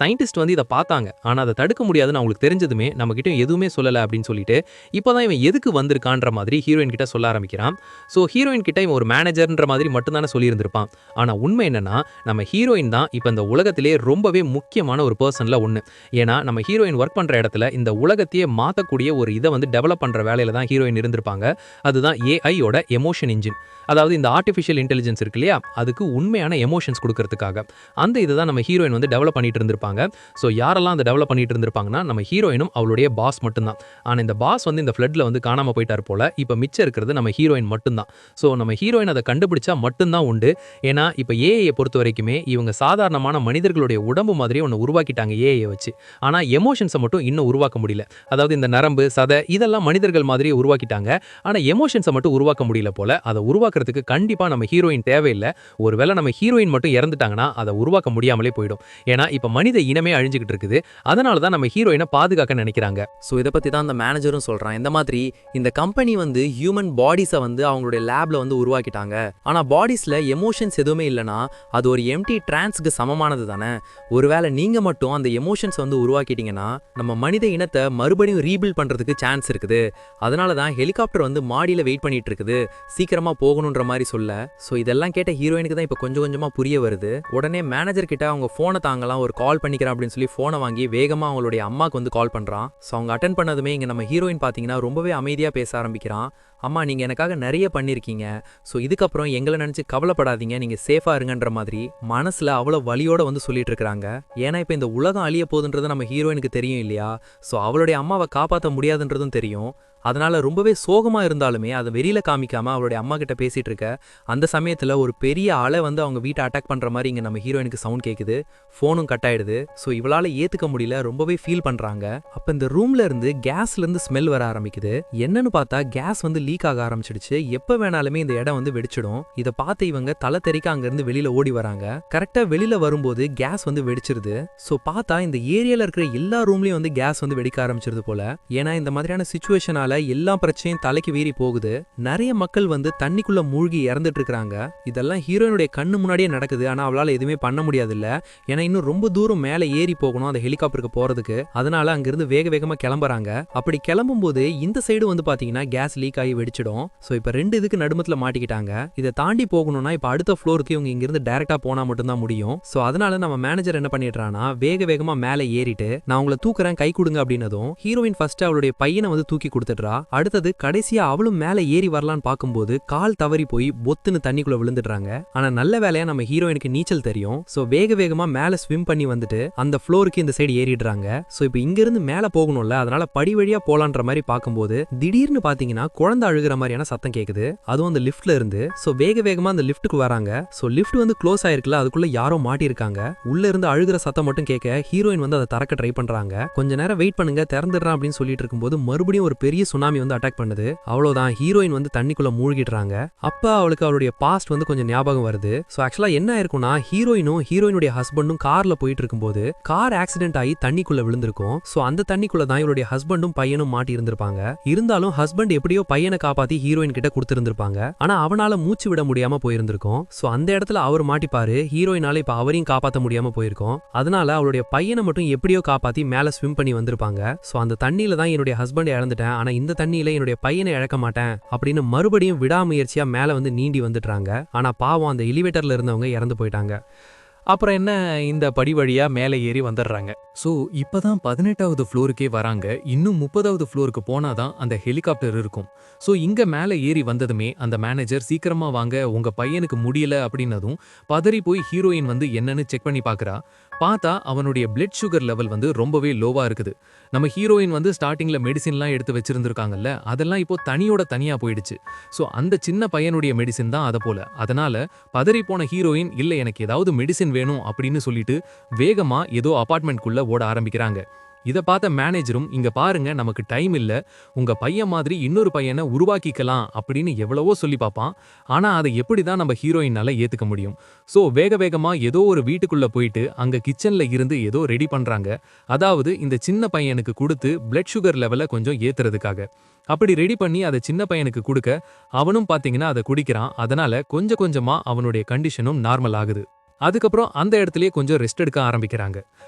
சயின்டிஸ்ட் வந்து இதை பார்த்தாங்க, ஆனால் அதை தடுக்க முடியாதுன்னு அவங்களுக்கு தெரிஞ்சதுமே நம்மகிட்ட எதுவுமே சொல்லலை அப்படின்னு சொல்லிட்டு இப்போ தான் இவன் எதுக்கு வந்திருக்கான்ற மாதிரி ஹீரோயின் கிட்ட சொல்ல ஆரம்பிக்கிறான். ஸோ ஹீரோயின் கிட்ட இவன் ஒரு மேனேஜர்ன்ற மாதிரி மட்டும்தானே சொல்லியிருந்திருப்பான். ஆனால் உண்மை என்னன்னா நம்ம ஹீரோயின் தான் இப்போ இந்த உலகத்திலே ரொம்பவே முக்கியமான ஒரு பர்சனில் ஒன்று. ஏன்னா நம்ம ஹீரோயின் ஒர்க் பண்ணுற இடத்துல இந்த உலகத்தையே மாற்றக்கூடிய ஒரு இதை வந்து டெவலப் பண்ணுற வேலையில் தான் ஹீரோயின் இருந்திருப்பாங்க. அதுதான் ஏஐயோட எமோஷன் இன்ஜின். அதாவது இந்த ஆர்டிஃபிஷியல் இன்டெலிஜென்ஸ் இருக்கு இல்லையா, அதுக்கு உண்மையான எமோஷன்ஸ் கொடுக்கறதுக்காக அந்த இதை தான் நம்ம ஹீரோயின் வந்து டெவலப் பண்ணிட்டு இருந்திருப்பாங்க. ஸோ யாரெல்லாம் அதை டெவலப் பண்ணிட்டு இருந்திருப்பாங்கன்னா நம்ம ஹீரோயினும் அவளுடைய பாஸ் மட்டும்தான். ஆனால் இந்த பாஸ் வந்து இந்த ஃப்ளட்ல வந்து காணாமல் போயிட்டார் போல. இப்போ மிச்சம் இருக்கிறது நம்ம ஹீரோயின் மட்டும்தான். ஸோ நம்ம ஹீரோயின் அதை கண்டுபிடிச்சா மட்டும்தான் உண்டு. ஏன்னா இப்போ ஏஐயை பொறுத்த வரைக்குமே இவங்க சாதாரணமான மனிதர்களுடைய உடம்பு மாதிரியே ஒன்று உருவாக்கிட்டாங்க ஏஐயை வச்சு. ஆனால் எமோஷன்ஸை மட்டும் இன்னும் உருவாக்க முடியல. அதாவது இந்த நரம்பு சதை இதெல்லாம் மனிதர்கள் மாதிரியே உருவாக்கிட்டாங்க. ஆனால் எமோஷன்ஸை மட்டும் உருவாக்க முடியல போல. அதை உருவாக்குறதுக்கு கண்டிப்பாக நம்ம ஹீரோயின் தேவையில்லை. ஒருவேளை நம்ம ஹீரோயின் மட்டும் இறந்துட்டாங்கன்னா அதை உருவாக்க முடியாமலே போயிடும். ஏன்னா இப்போ மனித இனமே அழிஞ்சுக்கிட்டு இருக்குது. அதனால தான் நம்ம ஹீரோயினை பாதுகாக்க நினைக்கிறாங்க. ஸோ இதை பற்றி தான் அந்த மேனேஜரும் சொல்கிறான். இந்த மாதிரி இந்த கம்பெனி வந்து ஹியூமன் பாடிஸை வந்து அவங்களுடைய லேப்ல வந்து உருவாக்கிட்டாங்க. ஆனால் பாடிஸில் எமோஷன்ஸ் எதுவுமே இல்லைனா அது ஒரு எம்டி டிரான்ஸ்க்கு சமமானது தானே. ஒருவேளை நீங்கள் மட்டும் அந்த எமோஷன்ஸ் வந்து உருவாக்கிட்டீங்கன்னா நம்ம மனித இனத்தை மறுபடியும் ரீபில்ட் பண்ணுறதுக்கு சான்ஸ் இருக்குது. அதனால தான் ஹெலிகாப்டர் வந்து மாடியில் வெயிட் பண்ணிட்டு இருக்குது, சீக்கிரமாக போகணுன்ற மாதிரி சொல்ல. ஸோ இதெல்லாம் கேட்ட ஹீரோயினுக்கு தான் இப்போ கொஞ்சம் கொஞ்சமாக புரிய வருது. உடனே மேனேஜர் கிட்ட அவங்க ஃபோனை தாங்கலாம், ஒரு கால் பண்ணிக்கிறேன் அப்படின்னு சொல்லி ஃபோனை வாங்கி வேகமாக அவங்களுடைய அம்மாவுக்கு வந்து கால் பண்ணுறான். ஸோ அவங்க அட்டன் பண்ணதுமே இங்கே நம்ம ஹீரோயின் பார்த்தீங்கன்னா ரொம்பவே அமைதியாக பேச ஆரம்பிக்கிறான். அம்மா நீங்கள் எனக்காக நிறைய பண்ணியிருக்கீங்க, ஸோ இதுக்கப்புறம் எங்களை நினச்சி கவலைப்படாதீங்க, நீங்கள் சேஃபாக இருங்கன்ற மாதிரி மனசில் அவ்வளோ வலியோடு வந்து சொல்லிட்டு இருக்கிறாங்க. ஏன்னா இப்போ இந்த உலகம் அழிய போகுதுன்றது நம்ம ஹீரோயினுக்கு தெரியும் இல்லையா. ஸோ அவளுடைய அம்மாவை காப்பாற்ற முடியாதுன்றதும் தெரியும். அதனால ரொம்பவே சோகமாக இருந்தாலுமே அதை வெளியில் காமிக்காமல் அவளுடைய அம்மா கிட்ட பேசிகிட்டு இருக்க அந்த சமயத்தில் ஒரு பெரிய அலை வந்து அவங்க வீட்டை அட்டாக் பண்ணுற மாதிரி இங்கே நம்ம ஹீரோயினுக்கு சவுண்ட் கேட்குது. ஃபோனும் கட் ஆகிடுது. ஸோ இவளால் ஏற்றுக்க முடியல, ரொம்பவே ஃபீல் பண்ணுறாங்க. அப்போ இந்த ரூமில் இருந்து கேஸ்லேருந்து ஸ்மெல் வர ஆரம்பிக்குது. என்னன்னு பார்த்தா கேஸ் வந்து லீக் ஆக ஆரம்பிச்சிடுச்சு. எப்போ வேணாலுமே இந்த இடம் வந்து வெடிச்சிடும். இதை பார்த்து இவங்க தலை தெறிக்க அங்கேருந்து வெளியில் ஓடி வராங்க. கரெக்டாக வெளியில் வரும்போது கேஸ் வந்து வெடிச்சிருது. ஸோ பார்த்தா இந்த ஏரியாவில் இருக்கிற எல்லா ரூம்லேயும் வந்து கேஸ் வந்து வெடிக்க ஆரம்பிச்சிருது போல. ஏன்னா இந்த மாதிரியான சுச்சுவேஷனால இதனால எல்லா பிரச்சனையும் தலைக்கு வீறி போகுது. நிறைய மக்கள் வந்து தண்ணிக்குள்ள மூழ்கி இறந்துட்டு இருக்காங்க. இதெல்லாம் ஹீரோயினுடைய கண்ணு முன்னாடியே நடக்குது. ஆனா அவளால எதுவுமே பண்ண முடியாது இல்ல. ஏன்னா இன்னும் ரொம்ப தூரம் மேலே ஏறி போகணும் அந்த ஹெலிகாப்டருக்கு போறதுக்கு. அதனால அங்கிருந்து வேக வேகமா கிளம்புறாங்க. அப்படி கிளம்பும்போது இந்த சைடு வந்து பாத்தீங்கன்னா கேஸ் லீக் ஆகி வெடிச்சிடும். ஸோ இப்போ 2 இதுக்கு நடுமத்துல மாட்டிக்கிட்டாங்க. இதை தாண்டி போகணும்னா இப்போ அடுத்த ஃப்ளோருக்கு இவங்க இங்கிருந்து டைரக்டா போனா மட்டும்தான் முடியும். ஸோ அதனால நம்ம மேனேஜர் என்ன பண்ணிடுறான்னா வேக வேகமா மேலே ஏறிட்டு நான் உங்களை தூக்குறேன் கை கொடுங்க அப்படின்னதும் ஹீரோயின் ஃபர்ஸ்ட் அவளுடைய பையனை வந்து தூக்கி கொடுத்துடுறா. அடுத்தது கடைசியா அவளும் மேலே ஏறி வரலான்னு பார்க்கும்போது கால் தவறி போய் பொத்துன்னு தண்ணிக்குள்ள விழுந்துடுறாங்க. ஆனா நல்ல வேலையா நம்ம ஹீரோயினுக்கு நீச்சல் தெரியும். ஸோ வேக வேகமா மேலே ஸ்விம் பண்ணி வந்துட்டு அந்த ஃப்ளோருக்கு இந்த சைடு ஏறிடுறாங்க. ஸோ இப்போ இங்க இருந்து மேலே போகணும்ல, அதனால படி வழியா போலான்ற மாதிரி பார்க்கும்போது திடீர்னு பாத்தீங்கன்னா குழந்தை அழுகிற மாதிரியான சத்தம் கேக்குது. அதுவும் அந்த லிஃப்ட்ல இருந்து. ஸோ வேக வேகமா அந்த லிஃப்ட்டுக்கு வராங்க. ஸோ லிஃப்ட் வந்து க்ளோஸ் ஆயிருக்குல, அதுக்குள்ள யாரோ மாட்டிருக்காங்க. உள்ள இருந்து அழுகிற சத்தம் மட்டும் கேட்க ஹீரோயின் வந்து அதை திறக்க ட்ரை பண்றாங்க. கொஞ்ச நேரம் வெயிட் பண்ணுங்க திறந்துடுறான் அப்படின்னு சொல்லிட்டு இருக்கும்போது மறுபடியும் ஒரு பெரிய சுனாமி வந்து அட்டாக் பண்ணுது. அவ்வளவுதான், ஹீரோயின் வந்து தண்ணிக்குள்ள மூழ்கிடுறாங்க. அப்ப அவளுக்கு அவளுடைய பாஸ்ட் வந்து கொஞ்சம் ஞாபகம் வருது. ஸோ ஆக்சுவலா என்ன ஆயிருக்கும்னா ஹீரோயினும் ஹீரோயினுடைய ஹஸ்பண்டும் கார்ல போயிட்டு இருக்கும்போது கார் ஆக்சிடென்ட் ஆகி தண்ணிக்குள்ள விழுந்திருக்கும். ஸோ அந்த தண்ணிக்குள்ள தான் இவருடைய ஹஸ்பண்டும் பையனும் மாட்டி இருந்திருப்பாங்க. இருந்தாலும் ஹஸ்பண்ட் எப்படியோ பையனை காப்பாத்தி ஹீரோயின் கிட்ட கொடுத்திருந்திருப்பாங்க. ஆனா அவனால மூச்சு விட முடியாம போயிருந்திருக்கும். ஸோ அந்த இடத்துல அவர் மாட்டிப்பாரு. ஹீரோயினால இப்ப அவரையும் காப்பாற்ற முடியாம போயிருக்கும். அதனால அவளுடைய பையனை மட்டும் எப்படியோ காப்பாத்தி மேல ஸ்விம் பண்ணி வந்திருப்பாங்க. சோ அந்த தண்ணியில தான் என்னுடைய ஹஸ்பண்ட் இழந்துட்டேன், ஆனா இந்த தண்ணியில என்னுடைய பையனை இழக்க மாட்டேன் அப்படின்னு மறுபடியும் விடாமுயற்சியா மேல வந்து நீந்தி வந்துட்டாங்க. ஆனா பாவம் அந்த எலிவேட்டர்ல இருந்தவங்க இறந்து போயிட்டாங்க. அப்புறம் என்ன, இந்த படி வழியா மேலே ஏறி வந்துடுறாங்க. ஸோ இப்பதான் 18வது ஃப்ளோருக்கே வராங்க. இன்னும் 30வது ஃப்ளோருக்கு போனாதான் அந்த ஹெலிகாப்டர் இருக்கும். ஸோ இங்க மேலே ஏறி வந்ததுமே அந்த மேனேஜர் சீக்கிரமா வாங்க உங்க பையனுக்கு முடியல அப்படின்னதும் பதறி போய் ஹீரோயின் வந்து என்னன்னு செக் பண்ணி பார்க்கறா. பார்த்தா அவனுடைய பிளட் சுகர் லெவல் வந்து ரொம்பவே லோவா இருக்குது. நம்ம ஹீரோயின் வந்து ஸ்டார்டிங்ல மெடிசின்லாம் எடுத்து வச்சிருந்திருக்காங்கல்ல, அதெல்லாம் இப்போ தனியா போயிடுச்சு. ஸோ அந்த சின்ன பையனுடைய மெடிசின் தான் அதை போல. அதனால பதறி போன ஹீரோயின் இல்ல எனக்கு ஏதாவது மெடிசின் வேணும் அப்படின்னு சொல்லிட்டு வேகமா ஏதோ அபார்ட்மெண்ட்குள்ள ஓட ஆரம்பிக்கிறாங்க. இத பார்த்த மேனேஜரும் இங்க பாருங்க நமக்கு டைம் இல்ல, உங்க பையன் மாதிரி இன்னொரு பையனை உருவாக்கிக்கலாம் அப்படின்னு எவ்வளவோ சொல்லி பார்ப்பான். ஆனா அதை எப்படிதான் நம்ம ஹீரோயினால ஏத்துக்க முடியும். சோ வேக வேகமா ஏதோ ஒரு வீட்டுக்குள்ள போயிட்டு அங்க கிச்சன்ல இருந்து ஏதோ ரெடி பண்றாங்க. அதாவது இந்த சின்ன பையனுக்கு கொடுத்து பிளட் சுகர் லெவலை கொஞ்சம் ஏத்துறதுக்காக. அப்படி ரெடி பண்ணி அதை சின்ன பையனுக்கு கொடுக்க அவனும் பாத்தீங்கன்னா அதை குடிக்கிறான். அதனால கொஞ்சம் கொஞ்சமா அவனுடைய கண்டிஷனும் நார்மல் ஆகுது. அதுக்கப்புறம் அந்த இடத்துலயே கொஞ்சம் ரெஸ்ட் எடுக்க ஆரம்பிக்கிறாங்க.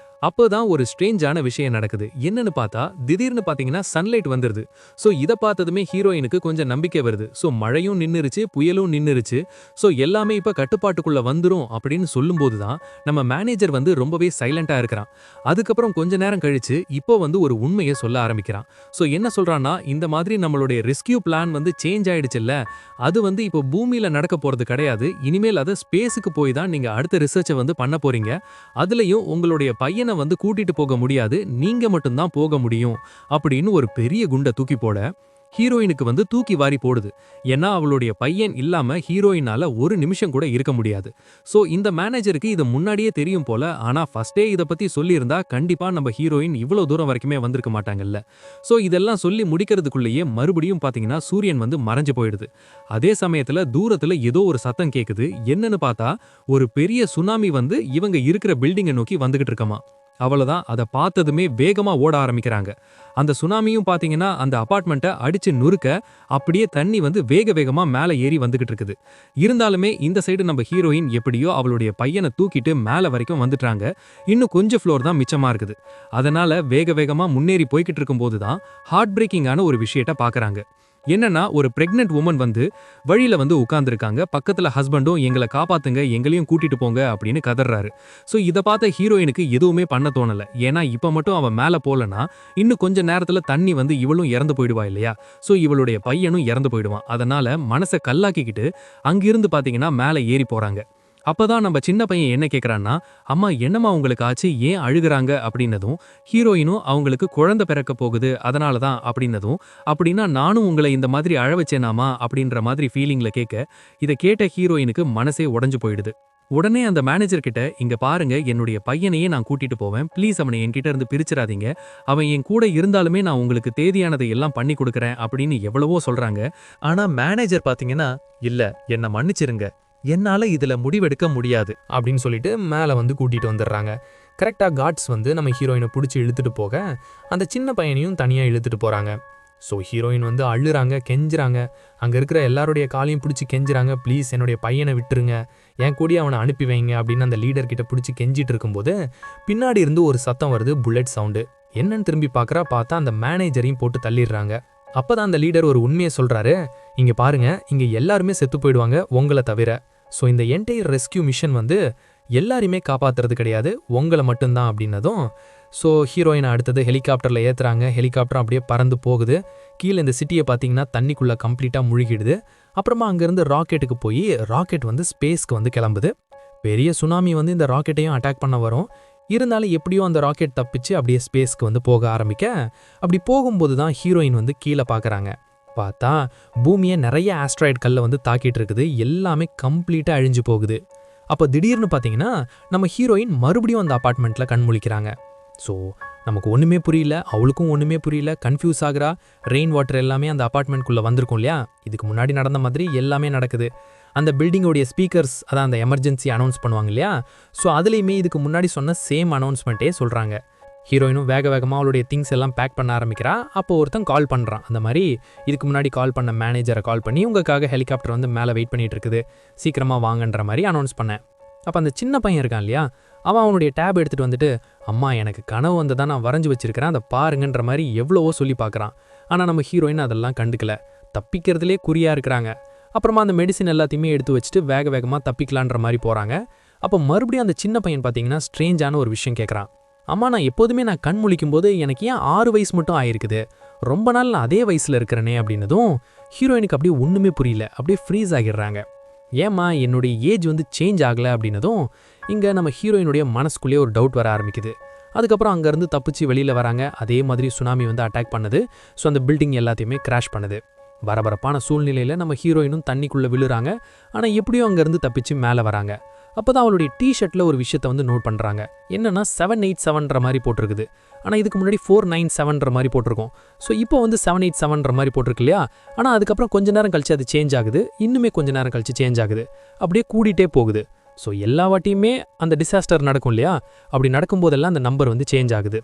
அப்போதான் ஒரு ஸ்ட்ரேஞ்சான விஷயம் நடக்குது. என்னன்னு பார்த்தா திடீர்னு பாத்தீங்கன்னா சன்லைட் வந்துருது. சோ இத பார்த்ததுமே ஹீரோயினுக்கு கொஞ்சம் நம்பிக்கை வருது. சோ மழையும் நின்னுருச்சு, புயலும் நின்னுருச்சு. சோ எல்லாமே இப்ப கட்டுப்பாட்டுக்குள்ள வந்துரும் அப்படின்னு சொல்லும்போது தான் நம்ம மேனேஜர் வந்து ரொம்பவே சைலண்டா இருக்கிறான். அதுக்கப்புறம் கொஞ்ச நேரம் கழிச்சு இப்போ வந்து ஒரு உண்மையை சொல்ல ஆரம்பிக்கிறான். சோ என்ன சொல்றான்னா இந்த மாதிரி நம்மளுடைய ரெஸ்கியூ பிளான் வந்து சேஞ்ச் ஆயிடுச்சுல்ல, அது வந்து இப்போ பூமியில நடக்க போறது கிடையாது. இனிமேல் அதை ஸ்பேஸுக்கு போய் தான் நீங்க அடுத்த ரிசர்ச்சை வந்து பண்ண போறீங்க. அதுலயும் உங்களுடைய பையனை வந்து கூட்டிட்டு போக முடியாது, நீங்க மட்டும்தான் போக முடியும் அப்படின்னு ஒரு பெரிய குண்டை தூக்கி போட ஹீரோயினுக்கு வந்து தூக்கி வாரி போடுது. ஏன்னா அவளுடைய பையன் இல்லாம ஹீரோயினால ஒரு நிமிஷம் கூட இருக்க முடியாது. சோ இந்த மேனேஜருக்கு இது முன்னாடியே தெரியும் போல. ஆனா ஃபர்ஸ்டே இத பத்தி சொல்லியிருந்தா கண்டிப்பா நம்ம ஹீரோயின் இவ்வளவு தூரம் வரைக்குமே வந்திருக்க மாட்டாங்கல்ல. சோ இதெல்லாம் சொல்லி முடிக்கிறதுக்குள்ளேயே மறுபடியும் பாத்தீங்கன்னா சூரியன் வந்து மறைஞ்சு போயிடுது. அதே சமயத்துல தூரத்துல ஏதோ ஒரு சத்தம் கேக்குது. என்னன்னு பார்த்தா ஒரு பெரிய சுனாமி வந்து இவங்க இருக்கிற பில்டிங்கை நோக்கி வந்துகிட்டு இருக்கமா. அவ்வளவுதான், அதை பார்த்ததுமே வேகமா ஓட ஆரம்பிக்கிறாங்க. அந்த சுனாமியும் பாத்தீங்கன்னா அந்த அபார்ட்மெண்ட்டை அடிச்சு நுறுக்க அப்படியே தண்ணி வந்து வேக வேகமா மேலே ஏறி வந்துகிட்டு இருக்குது. இருந்தாலுமே இந்த சைடு நம்ம ஹீரோயின் எப்படியோ அவளுடைய பையனை தூக்கிட்டு மேலே வரைக்கும் வந்துட்டாங்க. இன்னும் கொஞ்சம் ஃப்ளோர் தான் மிச்சமா இருக்குது. அதனால வேக வேகமா முன்னேறி போய்கிட்டு இருக்கும்போது தான் ஹார்ட் பிரேக்கிங்கான ஒரு விஷயத்தை பார்க்கறாங்க. என்னன்னா ஒரு பிரெக்னென்ட் உமன் வந்து வழியில வந்து உட்கார்ந்துருக்காங்க. பக்கத்துல ஹஸ்பண்டும் எங்களை காப்பாத்துங்க, எங்களையும் கூட்டிட்டு போங்க அப்படின்னு கதறாரு. சோ இத பார்த்த ஹீரோயினுக்கு எதுவுமே பண்ண தோணல. ஏன்னா இப்ப மட்டும் அவன் மேல போலனா இன்னும் கொஞ்ச நேரத்துல தண்ணி வந்து இவளும் இறந்து போயிடுவா இல்லையா. சோ இவளுடைய பையனும் இறந்து போயிடுவான். அதனால மனசை கல்லாக்கிக்கிட்டு அங்கிருந்து பாத்தீங்கன்னா மேல ஏறி போறாங்க. அப்பதான் நம்ம சின்ன பையன் என்ன கேக்குறான்னா, அம்மா என்னம்மா உங்களுக்கு ஆச்சு, ஏன் அழுகுறாங்க அப்படின்னதும் ஹீரோயினும் அவங்களுக்கு குழந்தை பிறக்க போகுது அதனாலதான் அப்படின்னதும், அப்படின்னா நானும் உங்களை இந்த மாதிரி அழ வச்சேனாமா அப்படின்ற மாதிரி ஃபீலிங்ல கேட்க இதை கேட்ட ஹீரோயினுக்கு மனசே உடைஞ்சு போயிடுது. உடனே அந்த மேனேஜர் கிட்ட இங்க பாருங்க என்னுடைய பையனையே நான் கூட்டிட்டு போவேன், ப்ளீஸ் அவனை என்கிட்ட இருந்து பிரிச்சிடாதீங்க, அவன் என் கூட இருந்தாலுமே நான் உங்களுக்கு தேவையானதை எல்லாம் பண்ணி கொடுக்கறேன் அப்படின்னு எவ்வளவோ சொல்றாங்க. ஆனா மேனேஜர் பாத்தீங்கன்னா இல்ல என்ன மன்னிச்சிருங்க, என்னால இதுல முடிவெடுக்க முடியாது அப்படின்னு சொல்லிட்டு மேலே வந்து கூட்டிகிட்டு வந்துடுறாங்க. கரெக்டாக காட்ஸ் வந்து நம்ம ஹீரோயினை பிடிச்சி இழுத்துட்டு போக அந்த சின்ன பையனையும் தனியாக இழுத்துட்டு போகிறாங்க. ஸோ ஹீரோயின் வந்து அழுறாங்க, கெஞ்சுறாங்க. அங்கே இருக்கிற எல்லாருடைய காலையும் பிடிச்சி கெஞ்சுறாங்க, ப்ளீஸ் என்னுடைய பையனை விட்டுருங்க, என் கூடயே அவனை அனுப்பி வைங்க அப்படின்னு அந்த லீடர்கிட்ட பிடிச்சி கெஞ்சிட்டு இருக்கும்போது பின்னாடி இருந்து ஒரு சத்தம் வருது, புல்லட் சவுண்டு. என்னன்னு திரும்பி பார்த்தா அந்த மேனேஜரையும் போட்டு தள்ளிடுறாங்க. அப்பதான் அந்த லீடர் ஒரு உண்மையை சொல்றாரு, இங்க பாருங்க, இங்க எல்லாருமே செத்து போயிடுவாங்க உங்களை தவிர. ஸோ இந்த என்டையர் ரெஸ்கியூ மிஷன் வந்து எல்லாரையுமே காப்பாத்துறது கிடையாது, உங்களை மட்டும்தான் அப்படின்னதும் ஸோ ஹீரோயினை அடுத்தது ஹெலிகாப்டரில் ஏற்றுறாங்க. ஹெலிகாப்டர் அப்படியே பறந்து போகுது. கீழே இந்த சிட்டியை பார்த்தீங்கன்னா தண்ணிக்குள்ளே கம்ப்ளீட்டாக முழுகிடுது. அப்புறமா அங்கேருந்து ராக்கெட்டுக்கு போய் ராக்கெட் வந்து ஸ்பேஸ்க்கு வந்து கிளம்புது. பெரிய சுனாமி வந்து இந்த ராக்கெட்டையும் அட்டாக் பண்ண வரும். இருந்தாலும் எப்படியோ அந்த ராக்கெட் தப்பிச்சு அப்படியே ஸ்பேஸ்க்கு வந்து போக ஆரம்பிக்க, அப்படி போகும்போது தான் ஹீரோயின் வந்து கீழே பார்க்குறாங்க. பார்த்தா பூமியை நிறைய ஆஸ்ட்ராய்டு கல்லை வந்து தாக்கிட்டு இருக்குது. எல்லாமே கம்ப்ளீட்டாக அழிஞ்சு போகுது. அப்போ திடீர்னு பார்த்தீங்கன்னா நம்ம ஹீரோயின் மறுபடியும் அந்த அப்பார்ட்மெண்ட்டில் கண்முழிக்கிறாங்க. ஸோ நமக்கு ஒன்றுமே புரியல, அவளுக்கும் ஒன்றுமே புரியல, கன்ஃபியூஸ் ஆகுறா. ரெயின் வாட்டர் எல்லாமே அந்த அப்பார்ட்மெண்ட்குள்ளே வந்திருக்கும் இல்லையா, இதுக்கு முன்னாடி நடந்த மாதிரி எல்லாமே நடக்குது. அந்த பில்டிங்கோடைய ஸ்பீக்கர்ஸ், அதான் அந்த எமர்ஜென்சி அனௌன்ஸ் பண்ணுவாங்க இல்லையா, ஸோ அதுலேயுமே இதுக்கு முன்னாடி சொன்ன சேம் அனௌன்ஸ்மெண்ட்டே சொல்கிறாங்க. ஹீரோயினும் வேகமாக அவளுடைய திங்ஸ் எல்லாம் பேக் பண்ண ஆரம்பிக்கிறா. அப்போ ஒருத்தன் கால் பண்ணுறான், அந்த மாதிரி இதுக்கு முன்னாடி கால் பண்ண மேனேஜரை கால் பண்ணி உங்களுக்காக ஹெலிகாப்டர் வந்து மேலே வெயிட் பண்ணிட்டு இருக்குது, சீக்கிரமாக வாங்கன்ற மாதிரி அனௌன்ஸ் பண்ணேன். அப்போ அந்த சின்ன பையன் இருக்கான் இல்லையா, அவன் அவனுடைய டேப் எடுத்துகிட்டு வந்துட்டு, அம்மா எனக்கு கனவு வந்து தான் நான் வரைஞ்சி வச்சிருக்கிறேன், அதை பாருங்கன்ற மாதிரி எவ்வளவோ சொல்லி பார்க்குறான். ஆனால் நம்ம ஹீரோயின் அதெல்லாம் கண்டுக்கல, தப்பிக்கிறதுலே குறியாக இருக்கிறாங்க. அப்புறமா அந்த மெடிசின் எல்லாத்தையுமே எடுத்து வச்சுட்டு வேகமாக தப்பிக்கலான்ற மாதிரி போகிறாங்க. அப்போ மறுபடியும் அந்த சின்ன பையன் பார்த்தீங்கன்னா ஸ்ட்ரேஞ்சான ஒரு விஷயம் கேட்குறான். அம்மா, நான் எப்போதுமே நான் கண் முழிக்கும் போது எனக்கு ஏன் 6 வயசு மட்டும் ஆயிருக்குது, ரொம்ப நாள் நான் அதே வயசில் இருக்கிறேனே அப்படின்னதும் ஹீரோயினுக்கு அப்படியே ஒன்றுமே புரியல, அப்படியே ஃப்ரீஸ் ஆகிடுறாங்க. ஏம்மா என்னுடைய ஏஜ் வந்து சேஞ்ச் ஆகலை அப்படின்னதும் இங்கே நம்ம ஹீரோயினுடைய மனசுக்குள்ளேயே ஒரு டவுட் வர ஆரம்பிக்குது. அதுக்கப்புறம் அங்கேருந்து தப்பிச்சு வெளியில் வராங்க. அதே மாதிரி சுனாமி வந்து அட்டாக் பண்ணுது. ஸோ அந்த பில்டிங் எல்லாத்தையுமே கிராஷ் பண்ணுது. பரபரப்பான சூழ்நிலையில் நம்ம ஹீரோயினும் தண்ணிக்குள்ளே விழுறாங்க. ஆனால் எப்படியும் அங்கேருந்து தப்பிச்சு மேலே வராங்க. அப்போ தான் அவளுடைய டிஷர்ட்டில் ஒரு விஷயத்தை வந்து நோட் பண்ணுறாங்க. என்னன்னா 787ன்ற மாதிரி போட்டிருக்குது. ஆனால் இதுக்கு முன்னாடி 497ன்ற மாதிரி போட்டிருக்கோம். ஸோ இப்போ வந்து 787ன்ற மாதிரி போட்டிருக்கு இல்லையா. ஆனால் அதுக்கப்புறம் கொஞ்ச நேரம் கழிச்சு அது சேஞ்ச் ஆகுது, இன்னுமே கொஞ்ச நேரம் கழிச்சு சேஞ்ச் ஆகுது, அப்படியே கூடிட்டே போகுது. ஸோ எல்லா வாட்டியுமே அந்த டிசாஸ்டர் நடக்கும் இல்லையா, அப்படி நடக்கும்போதெல்லாம் அந்த நம்பர் வந்து சேஞ்ச் ஆகுது.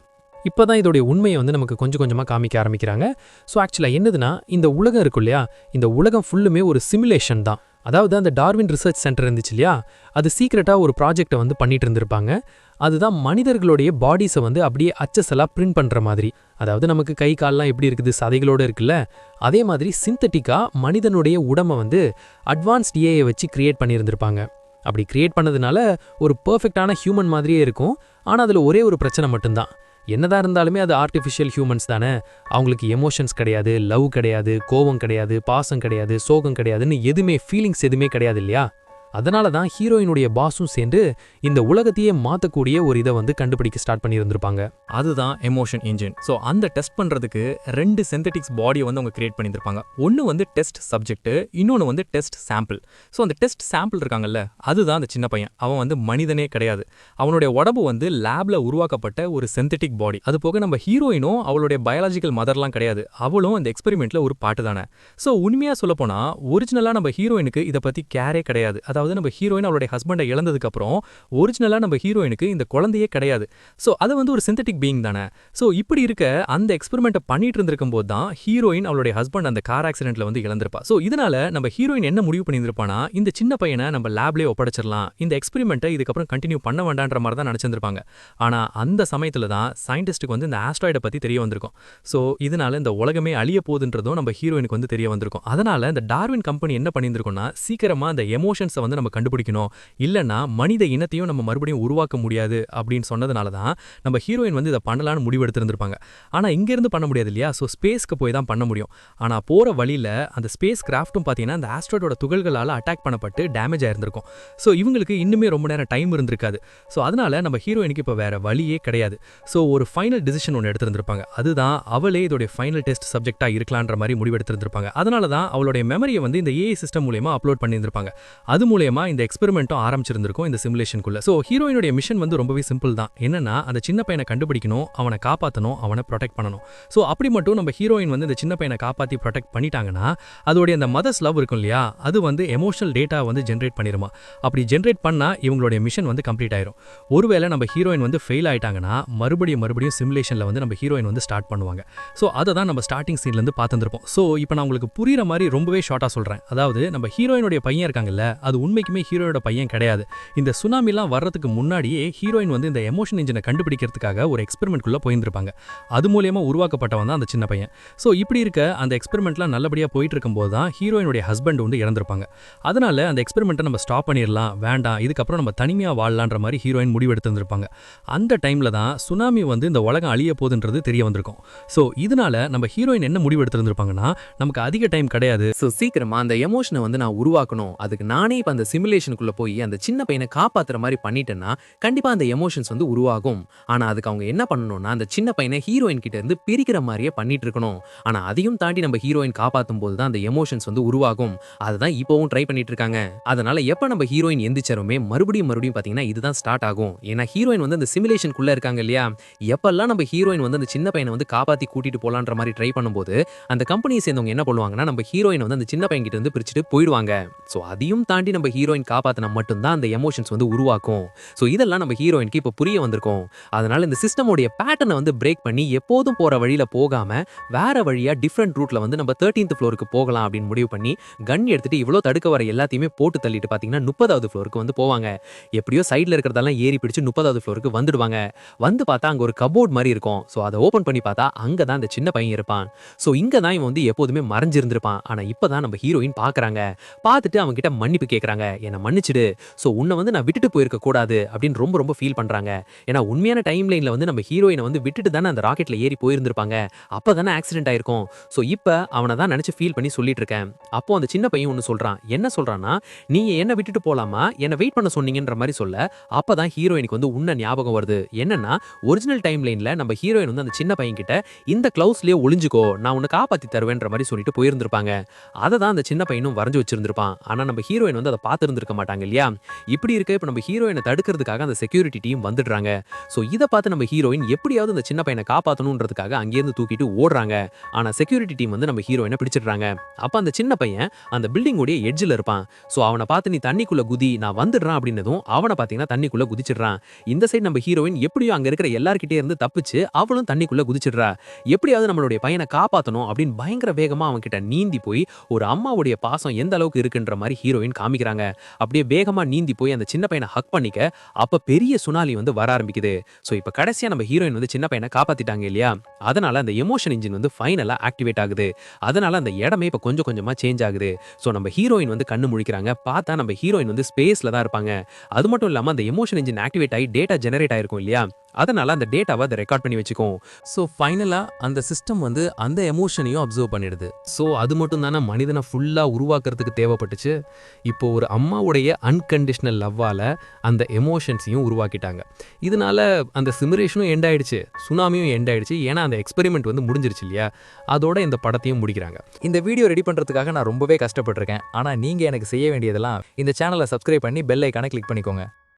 இப்போ தான் இதோடைய உண்மையை வந்து நமக்கு கொஞ்சம் கொஞ்சமாக காமிக்க ஆரம்பிக்கிறாங்க. ஸோ ஆக்சுவலாக என்னதுன்னா, இந்த உலகம் இருக்கும் இல்லையா, இந்த உலகம் ஃபுல்லுமே ஒரு சிமுலேஷன் தான். அதாவது அந்த டார்வின் ரிசர்ச் சென்டர் இருந்துச்சு இல்லையா, அது சீக்ரெட்டாக ஒரு ப்ராஜெக்டை வந்து பண்ணிட்டு இருந்திருப்பாங்க. அதுதான் மனிதர்களுடைய பாடிஸை வந்து அப்படியே அச்சஸெல்லாம் பிரிண்ட் பண்ணுற மாதிரி. அதாவது நமக்கு கை கால்லாம் எப்படி இருக்குது, சதைகளோடு இருக்குல்ல, அதே மாதிரி சிந்தட்டிக்காக மனிதனுடைய உடம்பை வந்து அட்வான்ஸ்ட் ஏஐ வச்சு கிரியேட் பண்ணியிருந்திருப்பாங்க. அப்படி கிரியேட் பண்ணதுனால ஒரு பர்ஃபெக்டான ஹியூமன் மாதிரியே இருக்கும். ஆனால் அதில் ஒரே ஒரு பிரச்சனை மட்டும்தான், என்னதான் இருந்தாலுமே அது ஆர்டிஃபிஷியல் ஹியூமன்ஸ் தானே, அவங்களுக்கு எமோஷன்ஸ் கிடையாது, லவ் கிடையாது, கோபம் கிடையாது, பாசம் கிடையாது, சோகம் கிடையாதுன்னு எதுவுமே ஃபீலிங்ஸ் எதுவுமே கிடையாது இல்லையா. அதனால தான் ஹீரோயினுடைய பாஸும் சேர்ந்து இந்த உலகத்தையே மாற்றக்கூடிய ஒரு இதை வந்து கண்டுபிடிக்க ஸ்டார்ட் பண்ணியிருந்திருப்பாங்க. அதுதான் எமோஷன் இன்ஜின். ஸோ அந்த டெஸ்ட் பண்ணுறதுக்கு 2 சிந்தட்டிக்ஸ் பாடியை வந்து அவங்க கிரியேட் பண்ணியிருப்பாங்க. ஒன்று வந்து டெஸ்ட் சப்ஜெக்ட், இன்னொன்று வந்து டெஸ்ட் சாம்பிள். ஸோ அந்த டெஸ்ட் சாம்பிள் இருக்காங்கல்ல, அதுதான் அந்த சின்ன பையன். அவன் வந்து மனிதனே கிடையாது, அவனுடைய உடம்பு வந்து லேப்ல உருவாக்கப்பட்ட ஒரு சிந்தட்டிக் பாடி. அது போக நம்ம ஹீரோயினும் அவளுடைய பயாலஜிக்கல் மதர்லாம் கிடையாது, அவளும் அந்த எக்ஸ்பெரிமெண்ட்ல ஒரு பாட்டு தானே. ஸோ உண்மையாக சொல்லப்போனா ஒரிஜினலாக நம்ம ஹீரோயினுக்கு இதை பற்றி கேரே கிடையாது. அதாவது நம்ம ஹீரோயின் அவளுடைய ஹஸ்பண்டை இழந்ததுக்கு அப்புறம் ஒரிஜினலாக நம்ம ஹீரோயினுக்கு இந்த குழந்தையே கிடையாது. ஸோ அது வந்து ஒரு சிந்தட்டிக் பீயிங் தானே. ஸோ இப்படி இருக்க அந்த எக்ஸ்பெரிமெண்ட்டை பண்ணிட்டு இருந்திருக்கும் போது தான் ஹீரோயின் அவளுடைய ஹஸ்பண்ட் அந்த கார் ஆக்சிடென்ட்ல வந்து இழந்திருப்பா. ஸோ இதனால நம்ம ஹீரோயின் என்ன முடிவு பண்ணியிருப்பானா, இந்த சின்ன பையனை நம்ம லேப்லேயே ஒப்படைச்சிடலாம், இந்த எக்ஸ்பெரிமெண்ட்டை இதுக்கப்புறம் கண்டினியூ பண்ண வேண்டான்ற மாதிரி தான் நினச்சிருப்பாங்க. ஆனால் அந்த சமயத்தில் தான் சயின்டிஸ்ட்டுக்கு வந்து இந்த ஆஸ்ட்ராய்டை பற்றி தெரிய வந்திருக்கும். ஸோ இதனால இந்த உலகமே அழிய போகுதுன்றதும் நம்ம ஹீரோயினுக்கு வந்து தெரிய வந்திருக்கும். அதனால இந்த டார்வின் கம்பெனி என்ன பண்ணியிருந்திருக்கும்னா, சீக்கிரமாக அந்த எமோஷன்ஸை வந்து நம்ம கண்டுபிடிக்கணும், இல்லைன்னா மனித இனத்தையும் நம்ம மறுபடியும் உருவாக்க முடியாது அப்படின்னு சொன்னதுனால தான் நம்ம ஹீரோயின் வந்து இதை பண்ணலான்னு முடிவெடுத்திருந்திருப்பாங்க. ஆனால் இங்கேருந்து பண்ண முடியாது இல்லையா, ஸோ ஸ்பேஸ்க்கு போய் தான் பண்ண முடியும். ஆனால் போகிற வழியில் அந்த ஸ்பேஸ் கிராஃப்ட்டும் பார்த்தீங்கன்னா அந்த ஆஸ்ட்ராய்டோட துகள்களால் அட்டாக் பண்ணப்பட்டு டேமேஜ் ஆயிருந்திருக்கும். ஸோ இவங்களுக்கு இன்னுமே ரொம்ப நேரம் டைம் இருந்திருக்காது. ஸோ அதனால நம்ம ஹீரோயினுக்கு இப்போ வேற வழியே கிடையாது. ஸோ ஒரு ஃபைனல் டிசிஷன் ஒன்று எடுத்திருந்திருப்பாங்க. அதுதான் அவளே இதோடைய ஃபைனல் டெஸ்ட் சப்ஜெக்டாக இருக்கலான்ற மாதிரி முடிவெடுத்திருந்திருப்பாங்க. அதனால தான் அவளுடைய மெமரியை வந்து இந்த ஏஐ சிஸ்டம் மூலமா அப்லோட் பண்ணியிருந்திருப்பாங்க. அது மூலமா மூலயமா இந்த எக்ஸ்பெரிமெண்ட்டும் ஆரம்பிச்சிருந்திருக்கும் இந்த சிமுலேஷனுக்குள்ள. ஸோ ஹீரோயினுடைய மிஷன் வந்து ரொம்பவே சிம்பிள் தான். என்னன்னா அந்த சின்ன பையனை கண்டுபிடிக்கணும், அவனை காப்பாற்றணும், அவனை ப்ரொடெக்ட் பண்ணணும். ஸோ அப்படி மட்டும் நம்ம ஹீரோயின் வந்து இந்த சின்ன பையனை காப்பாற்றி ப்ரொடெக்ட் பண்ணிட்டாங்கன்னா அதோடைய அந்த மதர்ஸ் லவ் இருக்கும் இல்லையா, அது வந்து எமோஷனல் டேட்டா வந்து ஜென்ரேட் பண்ணிருமா. அப்படி ஜென்ரேட் பண்ணா இவங்களுடைய மிஷன் வந்து கம்ப்ளீட் ஆயிரும். ஒருவேளை நம்ம ஹீரோயின் வந்து ஃபெயில் ஆயிட்டாங்கன்னா மறுபடியும் சிமுலேஷன்ல வந்து நம்ம ஹீரோயின் வந்து ஸ்டார்ட் பண்ணுவாங்க. ஸோ அதை தான் நம்ம ஸ்டார்டிங் சீன்ல இருந்து பார்த்துருப்போம். ஸோ இப்போ நான் உங்களுக்கு புரியுற மாதிரி ரொம்பவே ஷார்ட்டா சொல்றேன். அதாவது நம்ம ஹீரோயினுடைய பையன் இருக்காங்கல்ல, அது உண்மைக்குமே ஹீரோயோட பையன் கிடையாது. இந்த சுனாமிலாம் வர்றதுக்கு முன்னாடியே ஹீரோயின் வந்து இந்த எமோஷன் இன்ஜினை கண்டுபிடிக்கிறதுக்காக ஒரு எக்ஸ்பெரிமெண்ட்குள்ள போயிருந்திருப்பாங்க. அது மூலியமா உருவாக்கப்பட்டவன் தான் அந்த சின்ன பையன். ஸோ இப்படி இருக்க அந்த எக்ஸ்பெரிமெண்ட்லாம் நல்லபடியாக போயிட்டு இருக்கும்போது தான் ஹீரோயினுடைய ஹஸ்பண்ட் வந்து இறந்திருப்பாங்க. அதனால அந்த எக்ஸ்பெரிமெண்ட்டை நம்ம ஸ்டாப் பண்ணிடலாம், வேண்டாம், இதுக்கப்புறம் நம்ம தனிமையாக வாழலான்ற மாதிரி ஹீரோயின் முடிவெடுத்திருந்திருப்பாங்க. அந்த டைம்ல தான் சுனாமி வந்து இந்த உலகம் அழிய போகுதுன்றது தெரிய வந்திருக்கும். ஸோ இதனால நம்ம ஹீரோயின் என்ன முடிவெடுத்திருந்திருப்பாங்கன்னா, நமக்கு அதிக டைம் கிடையாது, ஸோ சீக்கிரமா அந்த எமோஷனை வந்து நான் உருவாக்கணும், அதுக்கு நானே இப்போ அந்த சிமுலேஷனுக்குள்ள போய் அந்த சின்ன பையனை காப்பாத்துற மாதிரி பண்ணிட்டேன்னா கண்டிப்பா அந்த எமோஷன்ஸ் வந்து உருவாகும். ஆனா அதுக்கு அவங்க என்ன பண்ணணும்னா அந்த சின்ன பையனை ஹீரோயின் கிட்ட இருந்து பிரிக்கிற மாதிரியே பண்ணிட்டு இருக்கணும். ஆனா அதையும் தாண்டி நம்ம ஹீரோயின் காப்பாத்தும் போது தான் அந்த எமோஷன்ஸ் வந்து உருவாகும். அதுதான் இப்போவும் ட்ரை பண்ணிட்டு இருக்காங்க. அதனால எப்ப நம்ம ஹீரோயின் எந்திரிச்சாருமே மறுபடியும் பாத்தீங்கன்னா இதுதான் ஸ்டார்ட் ஆகும். ஏன்னா ஹீரோயின் வந்து அந்த சிமுலேஷனுக்குள்ள இருக்காங்க இல்லையா, எப்பெல்லாம் நம்ம ஹீரோயின் வந்து அந்த சின்ன பையனை வந்து காப்பாத்தி கூட்டிட்டு போலான்ற மாதிரி ட்ரை பண்ணும்போது அந்த கம்பெனியை சேர்ந்தவங்க என்ன பண்ணுவாங்கன்னா நம்ம ஹீரோயின் வந்து அந்த சின்ன பையன் கிட்ட இருந்து பிரிச்சுட்டு போயிடுவாங்க. ஸோ அதையும் தாண்டி நம்ம ஹீரோயின் காப்பாத்தினா மட்டும்தான் அந்த எமோஷன்ஸ் வந்து உருவாக்கும். ஸோ இதெல்லாம் நம்ம ஹீரோயினுக்கு இப்போ புரிய வந்திருக்கும். அதனால இந்த சிஸ்டமோடைய பேட்டர்னை வந்து பிரேக் பண்ணி எப்போதும் போற வழியில போகாம வேற வழியா டிஃப்ரெண்ட் ரூட்ல வந்து நம்ம 13th ஃப்ளோருக்கு போகலாம் அப்படின்னு முடிவு பண்ணி கன் எடுத்துட்டு இவ்வளோ தடுக்க வர எல்லாத்தையுமே போட்டு தள்ளிட்டு பார்த்தீங்கன்னா 30வது ஃப்ளோருக்கு வந்து போவாங்க. எப்படியோ சைடில் இருக்கிறதெல்லாம் ஏறி பிடிச்சு 30வது ஃப்ளோருக்கு வந்துடுவாங்க. வந்து பார்த்தா அங்கே ஒரு கபோர்ட் மாதிரி இருக்கும். ஸோ அதை ஓப்பன் பண்ணி பார்த்தா அங்கே தான் அந்த சின்ன பையன் இருப்பான். ஸோ இங்கே தான் இவன் வந்து எப்போதுமே மறைஞ்சிருந்திருப்பான். ஆனால் இப்போ தான் நம்ம ஹீரோயின் பார்க்குறாங்க. பார்த்துட்டு அவங்க கிட்ட மன்னிப்பு கேட்குறாங்க, என்னை மன்னிச்சிடு, ஸோ உன்னை வந்து நான் விட்டுட்டு போயிருக்க கூடாது அப்படின்னு ரொம்ப ஃபீல் பண்ணுறாங்க. ஏன்னா உண்மையான டைம் லைனில் வந்து நம்ம ஹீரோயினை வந்து விட்டுட்டு தானே அந்த ராக்கெட்டில் ஏறி போயிருந்திருப்பாங்க. அப்போ தானே ஆக்சிடென்ட் ஆயிருக்கும். ஸோ இப்போ அவனை தான் நினச்சி ஃபீல் பண்ணி சொல்லிட்டு இருக்கேன். அப்போ அந்த சின்ன பையன் ஒன்று சொல்கிறான். என்ன சொல்கிறான்னா, நீங்கள் என்ன விட்டுட்டு போகலாமா, என்னை வெயிட் பண்ண சொன்னீங்கன்ற மாதிரி சொல்ல அப்போ தான் ஹீரோயினுக்கு வந்து உன்ன ஞாபகம் வருது. என்னன்னா ஒரிஜினல் டைம் லைனில் நம்ம ஹீரோயின் வந்து அந்த சின்ன பையன் கிட்ட இந்த கிளவுஸ்லேயே ஒளிஞ்சுக்கோ, நான் உன்னை காப்பாற்றி தருவேன்ற மாதிரி சொல்லிட்டு போயிருந்திருப்பாங்க. அதை தான் அந்த சின்ன பையனும் வரைஞ்சு வச்சிருந்திருப்பான். ஆனால் நம்ம ஹீரோயின் வந்து அதை பார்த்துருந்துருக்க மாட்டாங்க இல்லையா. இப்படி இருக்க இப்போ நம்ம ஹீரோயினை தடுக்கிறதுக்காக அந்த செக்யூரிட்டி டீம் வந்துடுறாங்க. ஸோ இதை பார்த்து நம்ம ஹீரோயின் எப்படியாவது அந்த சின்ன பையனை காப்பாற்றணுன்றதுக்காக அங்கேருந்து தூக்கிட்டு ஓடுறாங்க. ஆனால் செக்யூரிட்டி டீம் வந்து நம்ம ஹீரோயினை பிடிச்சிடுறாங்க. அப்போ அந்த சின்ன பையன் அந்த பில்டிங்கோடைய எட்ஜில் இருப்பான். ஸோ அவனை பார்த்து நீ தண்ணிக்குள்ள குதி, நான் வந்துடுறான் அப்படின்னதும் அவனை பார்த்தீங்கன்னா தண்ணிக்குள்ள குதிச்சிடுறான். இந்த சைடு நம்ம ஹீரோயின் எப்படியோ அங்கே இருக்கிற எல்லார்கிட்டே இருந்து தப்பிச்சு அவளும் தண்ணிக்குள்ள குதிச்சிடுறா. எப்படியாவது நம்மளுடைய பையனை காப்பாற்றணும் அப்படின்னு பயங்கர வேகமா அவன் கிட்ட நீந்தி போய் ஒரு அம்மாவுடைய பாசம் எந்த அளவுக்கு இருக்குன்ற மாதிரி ஹீரோயின் காமிக்கிறாங்க. அப்படியே வேகமா நீந்தி போய் அந்த சின்ன பையனை ஹக் பண்ணிக்க அப்ப பெரிய சுனாமி வந்து வர ஆரம்பிக்குது. ஸோ இப்போ கடைசியா நம்ம ஹீரோயின் வந்து சின்ன பையனை காப்பாத்திட்டாங்க இல்லையா, அதனால அந்த எமோஷன் இன்ஜின் வந்து ஃபைனலா ஆக்டிவேட் ஆகுது. அதனால அந்த இடமே இப்போ கொஞ்சமா சேஞ்ச் ஆகுது. ஸோ நம்ம ஹீரோயின் வந்து கண்ணு முழிக்கிறாங்க. பார்த்தா நம்ம ஹீரோயின் வந்து ஸ்பேஸ்ல தான் இருப்பாங்க. அது மட்டும் இல்லாம அந்த எமோஷன் இன்ஜின் ஆக்டிவேட் ஆகி டேட்டா ஜெனரேட் ஆயிருக்கும் இல்லையா, அதனால அந்த டேட்டாவை அதை ரெக்கார்ட் பண்ணி வச்சுக்கும். ஸோ ஃபைனலாக அந்த சிஸ்டம் வந்து அந்த எமோஷனையும் அப்சர்வ் பண்ணிடுது. ஸோ அது மட்டும் தானே மனிதனை ஃபுல்லாக உருவாக்குறதுக்கு தேவைப்பட்டுச்சு. இப்போ ஒரு அம்மாவுடைய அன்கண்டிஷனல் லவ்வால் அந்த எமோஷன்ஸையும் உருவாக்கிட்டாங்க. இதனால அந்த சிமுலேஷனும் எண்ட் ஆயிடுச்சு, சுனாமியும் எண்ட் ஆயிடுச்சு. ஏன்னா அந்த எக்ஸ்பெரிமெண்ட் வந்து முடிஞ்சிருச்சு இல்லையா, அதோட இந்த படத்தையும் முடிக்கிறாங்க. இந்த வீடியோ ரெடி பண்ணுறதுக்காக நான் ரொம்பவே கஷ்டப்பட்டிருக்கேன். ஆனால் நீங்கள் எனக்கு செய்ய வேண்டியதெல்லாம் இந்த சேனலை சப்ஸ்கிரைப் பண்ணி பெல் ஐக்கானை கிளிக் பண்ணிக்கோங்க.